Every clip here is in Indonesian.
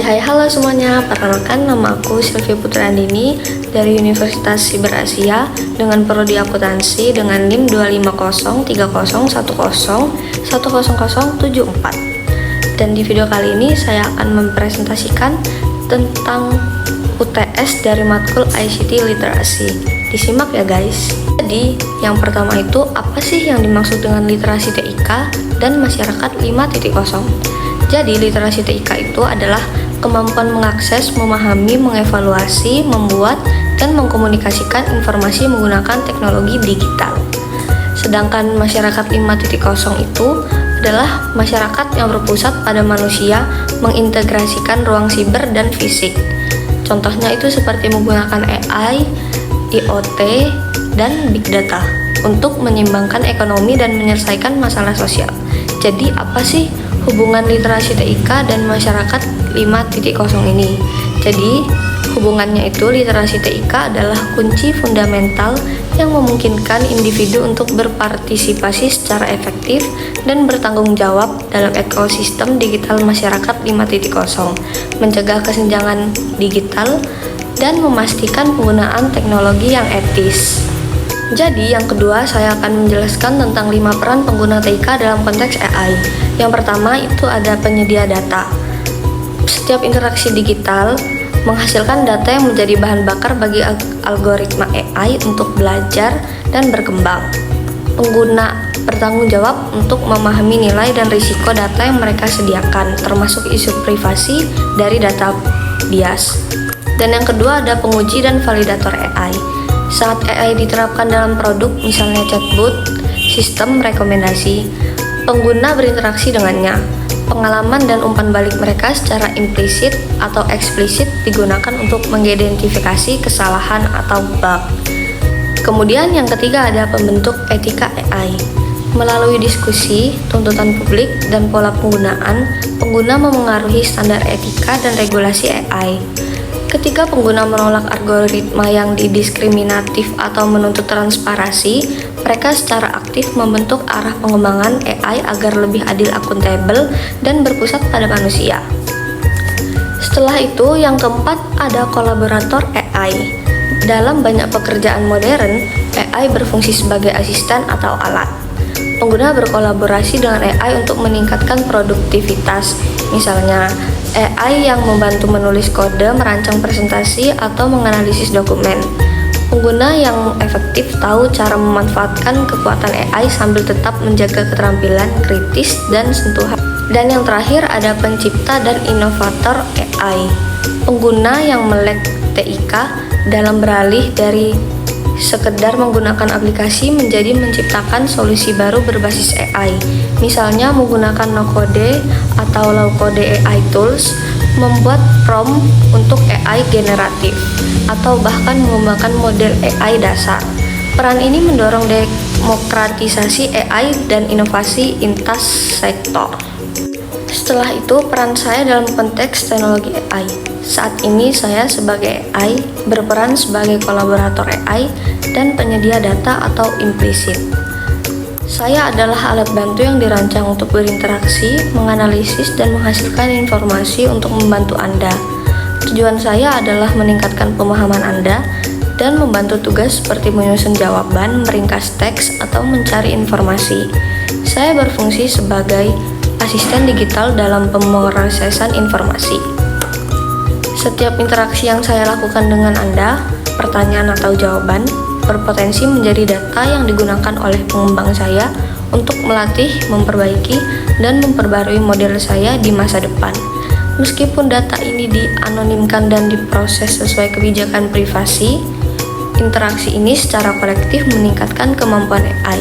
Hai halo semuanya, perkenalkan nama aku Sylvia Putri Andini dari Universitas Siber Asia dengan prodi akuntansi dengan NIM 25030101074. Dan di video kali ini saya akan mempresentasikan tentang UTS dari matkul ICT Literasi. Disimak ya guys. Jadi yang pertama itu apa sih yang dimaksud dengan literasi TIK dan masyarakat 5.0? Jadi literasi TIK itu adalah kemampuan mengakses, memahami, mengevaluasi, membuat, dan mengkomunikasikan informasi menggunakan teknologi digital. Sedangkan masyarakat 5.0 itu adalah masyarakat yang berpusat pada manusia, mengintegrasikan ruang siber dan fisik. Contohnya itu seperti menggunakan AI, IoT, dan Big Data untuk menyeimbangkan ekonomi dan menyelesaikan masalah sosial. Jadi apa sih hubungan literasi TIK dan masyarakat 5.0 ini? Jadi hubungannya itu literasi TIK adalah kunci fundamental yang memungkinkan individu untuk berpartisipasi secara efektif dan bertanggung jawab dalam ekosistem digital masyarakat 5.0, mencegah kesenjangan digital, dan memastikan penggunaan teknologi yang etis. Jadi yang kedua saya akan menjelaskan tentang 5 peran pengguna TIK dalam konteks AI. Yang pertama itu ada penyedia data. Setiap interaksi digital menghasilkan data yang menjadi bahan bakar bagi algoritma AI untuk belajar dan berkembang. Pengguna bertanggung jawab untuk memahami nilai dan risiko data yang mereka sediakan, termasuk isu privasi dari data bias. Dan yang kedua ada penguji dan validator AI. Saat AI diterapkan dalam produk, misalnya chatbot, sistem rekomendasi, pengguna berinteraksi dengannya. Pengalaman dan umpan balik mereka secara implisit atau eksplisit digunakan untuk mengidentifikasi kesalahan atau bug. Kemudian yang ketiga ada pembentuk etika AI. Melalui diskusi, tuntutan publik, dan pola penggunaan, pengguna memengaruhi standar etika dan regulasi AI. Ketika pengguna menolak algoritma yang didiskriminatif atau menuntut transparansi, mereka secara aktif membentuk arah pengembangan AI agar lebih adil, akuntabel, dan berpusat pada manusia. Setelah itu, yang keempat ada kolaborator AI. Dalam banyak pekerjaan modern, AI berfungsi sebagai asisten atau alat. Pengguna berkolaborasi dengan AI untuk meningkatkan produktivitas, misalnya AI yang membantu menulis kode, merancang presentasi, atau menganalisis dokumen. Pengguna yang efektif tahu cara memanfaatkan kekuatan AI sambil tetap menjaga keterampilan kritis dan sentuhan. Dan yang terakhir ada pencipta dan inovator AI. Pengguna yang melek TIK dalam beralih dari sekedar menggunakan aplikasi menjadi menciptakan solusi baru berbasis AI. Misalnya menggunakan no-code atau low-code AI tools, membuat prompt untuk AI generatif, atau bahkan mengembangkan model AI dasar. Peran ini mendorong demokratisasi AI dan inovasi lintas sektor. Setelah itu, peran saya dalam konteks teknologi AI. Saat ini saya sebagai AI berperan sebagai kolaborator AI dan penyedia data atau implisit. Saya adalah alat bantu yang dirancang untuk berinteraksi, menganalisis, dan menghasilkan informasi untuk membantu Anda. Tujuan saya adalah meningkatkan pemahaman Anda dan membantu tugas seperti menyusun jawaban, meringkas teks, atau mencari informasi. Saya berfungsi sebagai asisten digital dalam pemrosesan informasi. Setiap interaksi yang saya lakukan dengan Anda, pertanyaan atau jawaban, berpotensi menjadi data yang digunakan oleh pengembang saya untuk melatih, memperbaiki, dan memperbarui model saya di masa depan. Meskipun data ini dianonimkan dan diproses sesuai kebijakan privasi, interaksi ini secara kolektif meningkatkan kemampuan AI.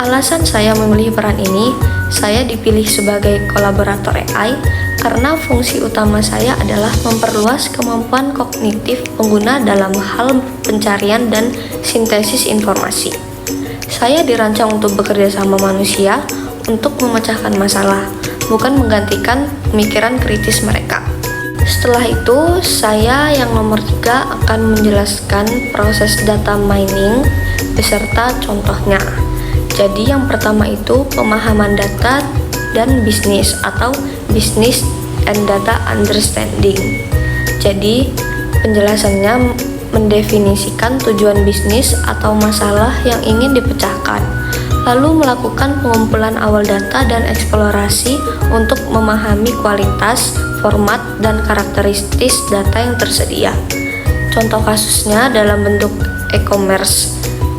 Alasan saya memilih peran ini, saya dipilih sebagai kolaborator AI karena fungsi utama saya adalah memperluas kemampuan kognitif pengguna dalam hal pencarian dan sintesis informasi. Saya dirancang untuk bekerja sama manusia untuk memecahkan masalah, bukan menggantikan pemikiran kritis mereka. Setelah itu, saya yang nomor 3 akan menjelaskan proses data mining beserta contohnya. Jadi yang pertama itu pemahaman data dan bisnis atau business and Data Understanding. Jadi, penjelasannya mendefinisikan tujuan bisnis atau masalah yang ingin dipecahkan, lalu melakukan pengumpulan awal data dan eksplorasi untuk memahami kualitas, format, dan karakteristik data yang tersedia. Contoh kasusnya dalam bentuk e-commerce.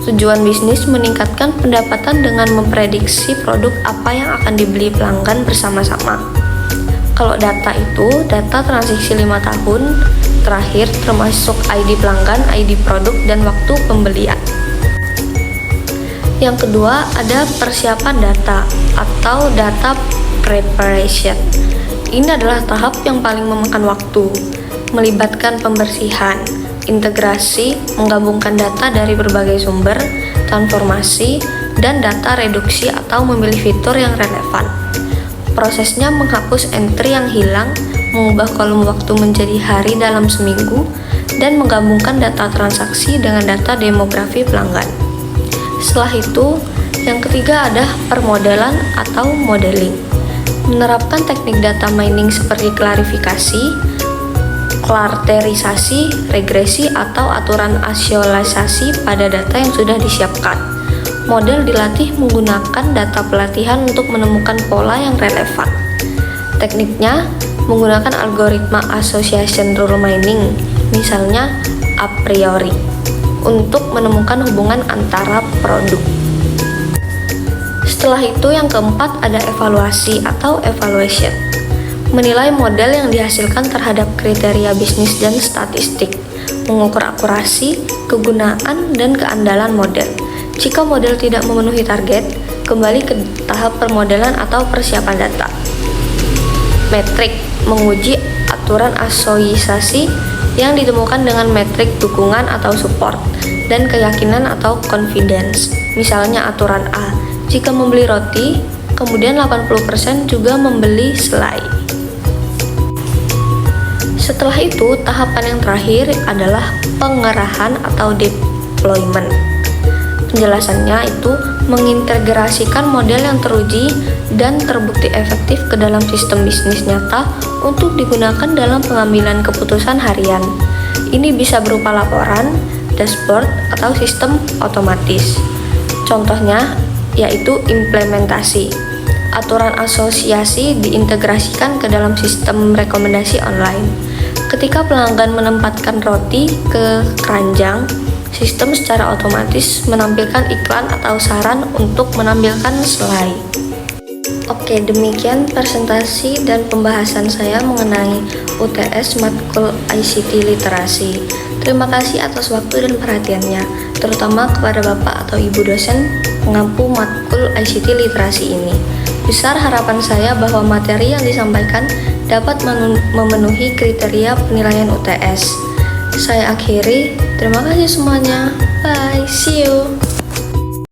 Tujuan bisnis meningkatkan pendapatan dengan memprediksi produk apa yang akan dibeli pelanggan bersama-sama. Kalau data itu data transaksi 5 tahun terakhir termasuk ID pelanggan, ID produk, dan waktu pembelian. Yang kedua ada persiapan data atau data preparation. Ini adalah tahap yang paling memakan waktu, melibatkan pembersihan, integrasi, menggabungkan data dari berbagai sumber, transformasi, dan data reduksi atau memilih fitur yang relevan. Prosesnya menghapus entry yang hilang, mengubah kolom waktu menjadi hari dalam seminggu, dan menggabungkan data transaksi dengan data demografi pelanggan. Setelah itu, yang ketiga ada permodelan atau modeling. Menerapkan teknik data mining seperti klarifikasi, klarterisasi, regresi, atau aturan asialisasi pada data yang sudah disiapkan. Model dilatih menggunakan data pelatihan untuk menemukan pola yang relevan. Tekniknya menggunakan algoritma association rule mining, misalnya a priori, untuk menemukan hubungan antara produk. Setelah itu yang keempat ada evaluasi atau evaluation. Menilai model yang dihasilkan terhadap kriteria bisnis dan statistik, mengukur akurasi, kegunaan, dan keandalan model. Jika model tidak memenuhi target, kembali ke tahap permodelan atau persiapan data. Metrik menguji aturan asosiasi yang ditemukan dengan metrik dukungan atau support, dan keyakinan atau confidence. Misalnya aturan A, jika membeli roti, kemudian 80% juga membeli selai. Setelah itu, tahapan yang terakhir adalah pengerahan atau deployment. Penjelasannya itu mengintegrasikan model yang teruji dan terbukti efektif ke dalam sistem bisnis nyata untuk digunakan dalam pengambilan keputusan harian. Ini bisa berupa laporan, dashboard, atau sistem otomatis. Contohnya yaitu implementasi. Aturan asosiasi diintegrasikan ke dalam sistem rekomendasi online. Ketika pelanggan menempatkan roti ke keranjang, sistem secara otomatis menampilkan iklan atau saran untuk menampilkan selai. Oke, demikian presentasi dan pembahasan saya mengenai UTS Matkul ICT Literasi. Terima kasih atas waktu dan perhatiannya, terutama kepada Bapak atau Ibu dosen pengampu Matkul ICT Literasi ini. Besar harapan saya bahwa materi yang disampaikan dapat memenuhi kriteria penilaian UTS. Saya akhiri, terima kasih semuanya. Bye, see you.